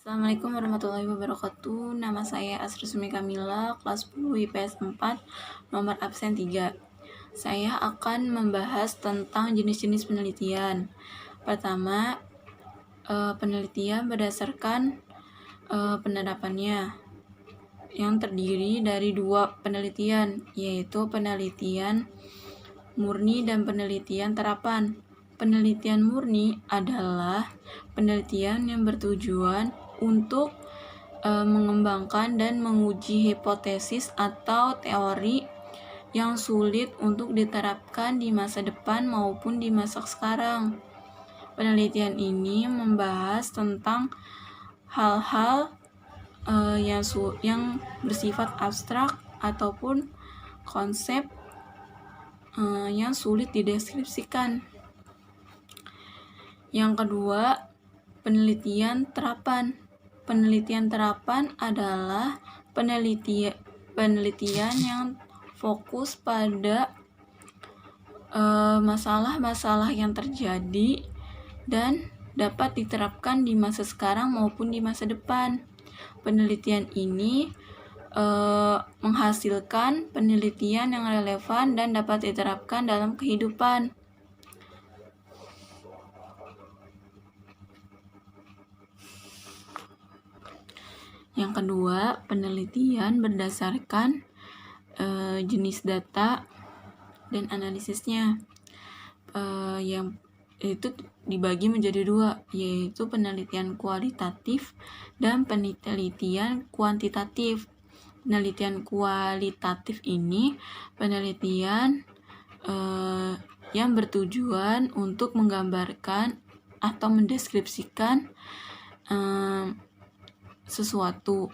Assalamualaikum warahmatullahi wabarakatuh. Nama saya Asrusmi Kamila, kelas 10 IPS 4, nomor absen 3. Saya akan membahas tentang jenis-jenis penelitian. Pertama, penelitian berdasarkan penerapannya, yang terdiri dari 2 penelitian, yaitu penelitian murni dan penelitian terapan. Penelitian murni adalah penelitian yang bertujuan untuk mengembangkan dan menguji hipotesis atau teori yang sulit untuk diterapkan di masa depan maupun di masa sekarang. Penelitian ini membahas tentang hal-hal yang bersifat abstrak ataupun konsep yang sulit dideskripsikan. Yang kedua, penelitian terapan. Penelitian terapan adalah penelitian yang fokus pada masalah-masalah yang terjadi dan dapat diterapkan di masa sekarang maupun di masa depan. Penelitian ini menghasilkan penelitian yang relevan dan dapat diterapkan dalam kehidupan. Yang kedua, penelitian berdasarkan jenis data dan analisisnya, yang itu dibagi menjadi 2, yaitu penelitian kualitatif dan penelitian kuantitatif. Penelitian kualitatif ini penelitian yang bertujuan untuk menggambarkan atau mendeskripsikan sesuatu.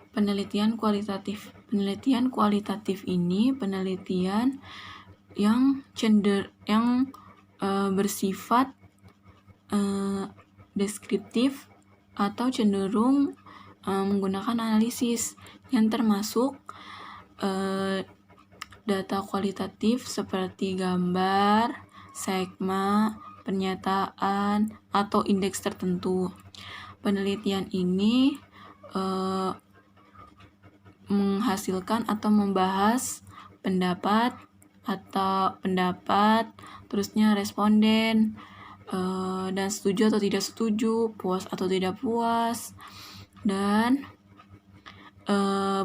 Penelitian kualitatif. Penelitian kualitatif ini penelitian yang bersifat deskriptif atau cenderung menggunakan analisis, yang termasuk data kualitatif seperti gambar, skema, pernyataan, atau indeks tertentu. Penelitian ini menghasilkan atau membahas pendapat, terusnya responden, dan setuju atau tidak setuju, puas atau tidak puas, dan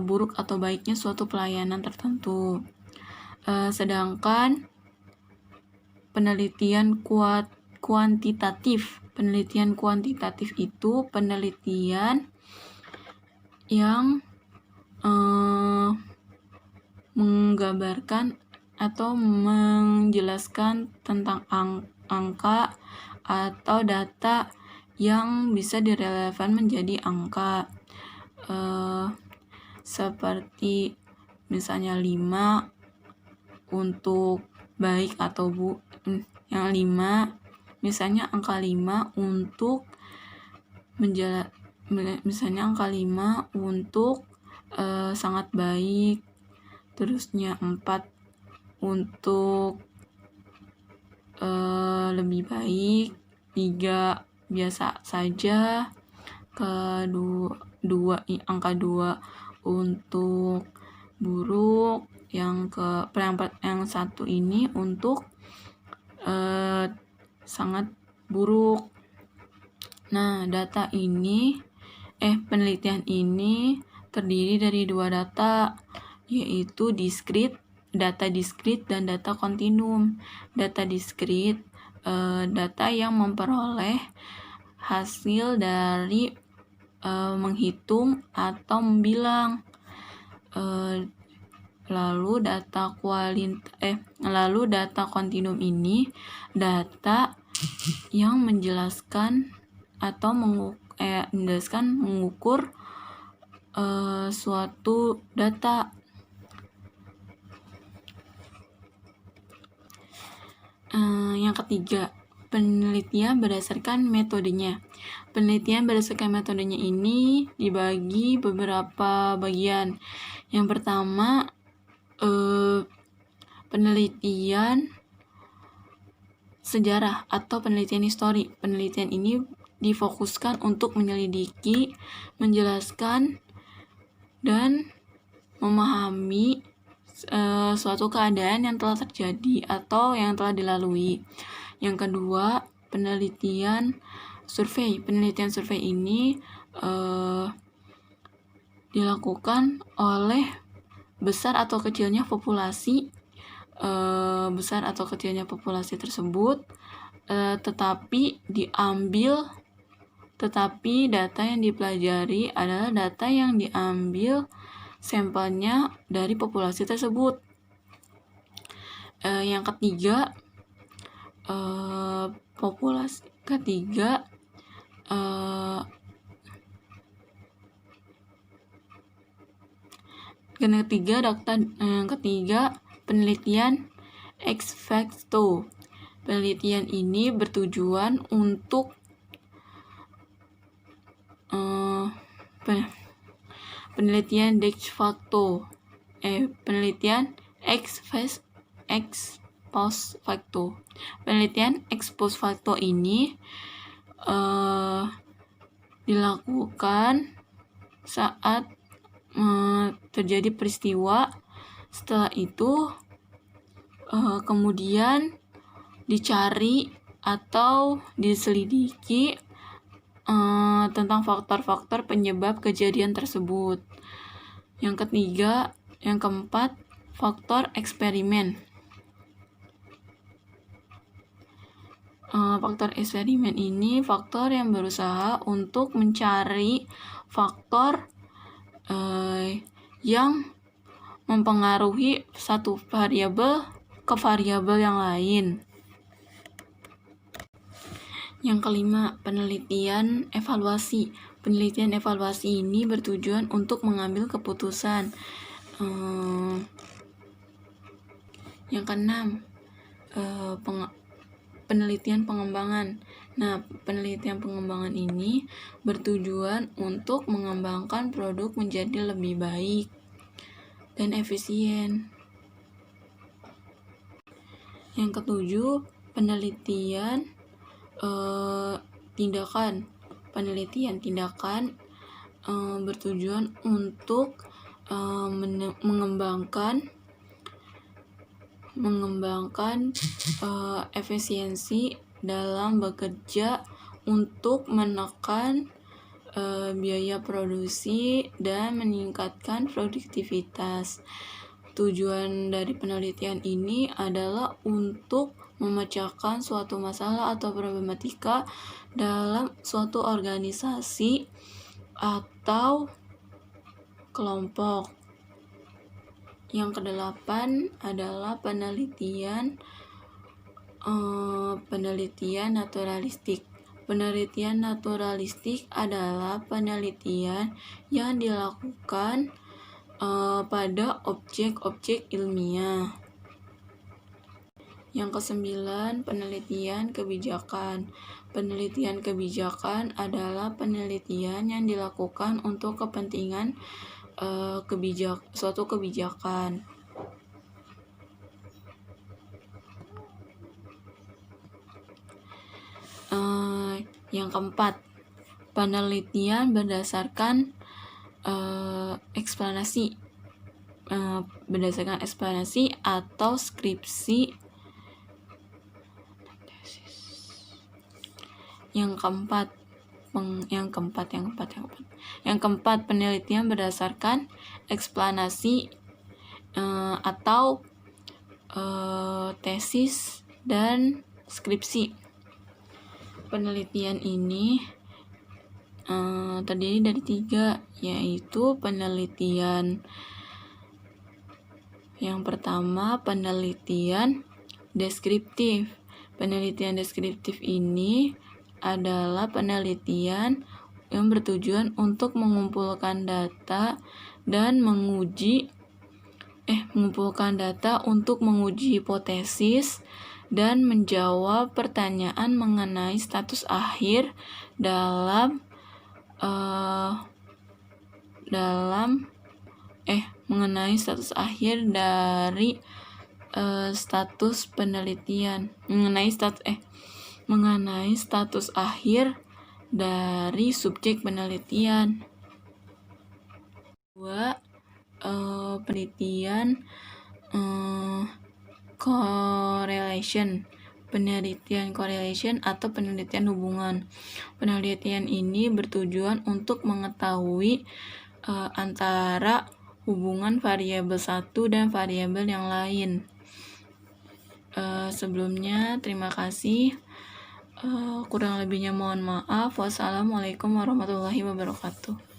buruk atau baiknya suatu pelayanan tertentu. Sedangkan penelitian kuantitatif itu penelitian yang menggambarkan atau menjelaskan tentang angka atau data yang bisa direlevan menjadi angka, seperti misalnya 5 untuk baik atau yang 5, misalnya angka 5 untuk sangat baik, terusnya 4 untuk lebih baik, 3 biasa saja, angka 2 untuk buruk, yang 1 ini untuk sangat buruk. Nah, penelitian ini terdiri dari 2 data, yaitu data diskrit dan data kontinum. Data diskrit data yang memperoleh hasil dari menghitung atau membilang. Lalu data kontinum ini data yang menjelaskan atau mengukur suatu data. Yang ketiga, penelitian berdasarkan metodenya. Penelitian berdasarkan metodenya ini dibagi beberapa bagian. Yang pertama, penelitian sejarah atau penelitian histori. Penelitian ini difokuskan untuk menyelidiki, menjelaskan, dan memahami suatu keadaan yang telah terjadi atau yang telah dilalui. Yang kedua, penelitian survei. Penelitian survei ini dilakukan oleh besar atau kecilnya populasi tersebut, tetapi data yang dipelajari adalah data yang diambil sampelnya dari populasi tersebut. Yang ketiga, penelitian ex facto. Penelitian ini bertujuan untuk penelitian ex facto. Penelitian ex post facto. Penelitian ex post facto ini dilakukan saat terjadi peristiwa. Setelah itu kemudian dicari atau diselidiki tentang faktor-faktor penyebab kejadian tersebut. Yang keempat, faktor eksperimen. Faktor eksperimen ini faktor yang berusaha untuk mencari faktor yang mempengaruhi satu variabel ke variabel yang lain. Yang kelima, penelitian evaluasi. Penelitian evaluasi ini bertujuan untuk mengambil keputusan. Yang keenam, penelitian pengembangan. Nah, penelitian pengembangan ini bertujuan untuk mengembangkan produk menjadi lebih baik dan efisien. Yang ketujuh, penelitian tindakan. Penelitian tindakan bertujuan untuk mengembangkan efisiensi dalam bekerja untuk menekan biaya produksi dan meningkatkan produktivitas. Tujuan dari penelitian ini adalah untuk memecahkan suatu masalah atau problematika dalam suatu organisasi atau kelompok. Yang kedelapan adalah penelitian naturalistik. Penelitian naturalistik adalah penelitian yang dilakukan pada objek-objek ilmiah. Yang kesembilan, penelitian kebijakan. Penelitian kebijakan adalah penelitian yang dilakukan untuk kepentingan suatu kebijakan. Yang keempat, penelitian berdasarkan eksplanasi. Berdasarkan eksplanasi atau skripsi. Yang keempat, penelitian berdasarkan eksplanasi atau tesis dan skripsi. Penelitian ini terdiri dari 3, yaitu penelitian. Yang pertama, penelitian deskriptif. Penelitian deskriptif ini adalah penelitian yang bertujuan untuk mengumpulkan data dan menguji hipotesis dan menjawab pertanyaan mengenai status akhir dari status penelitian, mengenai status akhir dari subjek penelitian. 2. Penelitian correlation. Penelitian correlation atau penelitian hubungan. Penelitian ini bertujuan untuk mengetahui antara hubungan variabel satu dan variabel yang lain. Sebelumnya, terima kasih. Kurang lebihnya mohon maaf. Wassalamualaikum warahmatullahi wabarakatuh.